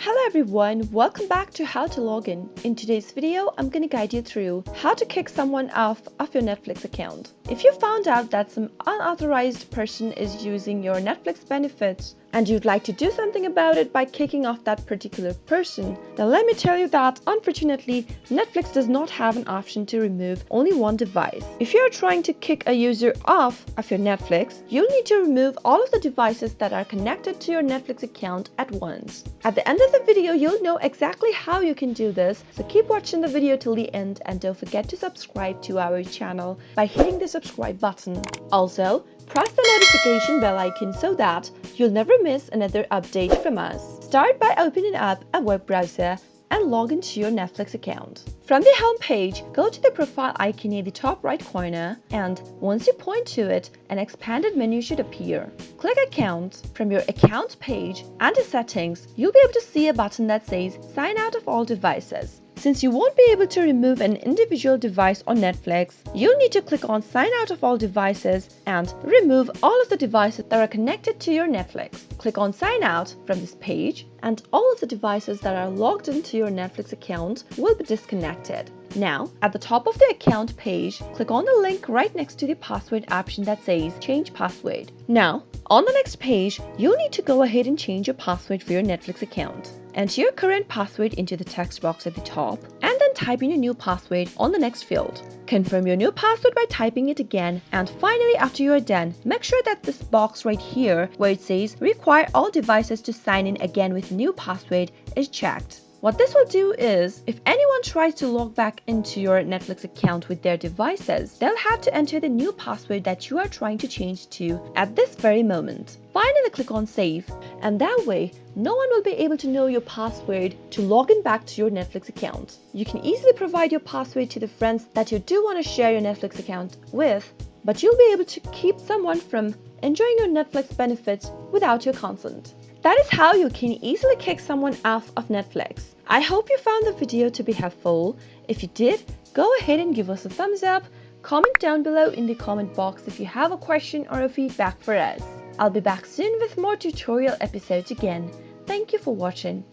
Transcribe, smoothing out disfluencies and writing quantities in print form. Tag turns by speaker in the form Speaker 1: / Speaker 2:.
Speaker 1: Hello everyone, welcome back to How to Login. In today's video, I'm going to guide you through how to kick someone off of your Netflix account. If you found out that some unauthorized person is using your Netflix benefits and you'd like to do something about it by kicking off that particular person, then let me tell you that unfortunately, Netflix does not have an option to remove only one device. If you're trying to kick a user off of your Netflix, you'll need to remove all of the devices that are connected to your Netflix account at once. At the end of the video, you'll know exactly how you can do this, so keep watching the video till the end and don't forget to subscribe to our channel by hitting the subscribe button. Also, press the notification bell icon so that you'll never miss another update from us. Start by opening up a web browser and log into your Netflix account. From the home page, go to the profile icon near the top right corner, and once you point to it, an expanded menu should appear. Click Account. From your Account page, under Settings, you'll be able to see a button that says Sign out of all devices. Since you won't be able to remove an individual device on Netflix, you'll need to click on Sign out of all devices and remove all of the devices that are connected to your Netflix. Click on Sign out from this page, and all of the devices that are logged into your Netflix account will be disconnected. Now, at the top of the account page, click on the link right next to the password option that says Change Password. Now, on the next page, you'll need to go ahead and change your password for your Netflix account. Enter your current password into the text box at the top, and then type in your new password on the next field. Confirm your new password by typing it again, and finally, after you are done, make sure that this box right here, where it says Require all devices to sign in again with new password, is checked. What this will do is, if anyone tries to log back into your Netflix account with their devices, they'll have to enter the new password that you are trying to change to at this very moment. Finally, click on Save, and that way, no one will be able to know your password to log in back to your Netflix account. You can easily provide your password to the friends that you do want to share your Netflix account with, but you'll be able to keep someone from enjoying your Netflix benefits without your consent. That is how you can easily kick someone off of Netflix. I hope you found the video to be helpful. If you did, go ahead and give us a thumbs up. Comment down below in the comment box if you have a question or a feedback for us. I'll be back soon with more tutorial episodes again. Thank you for watching.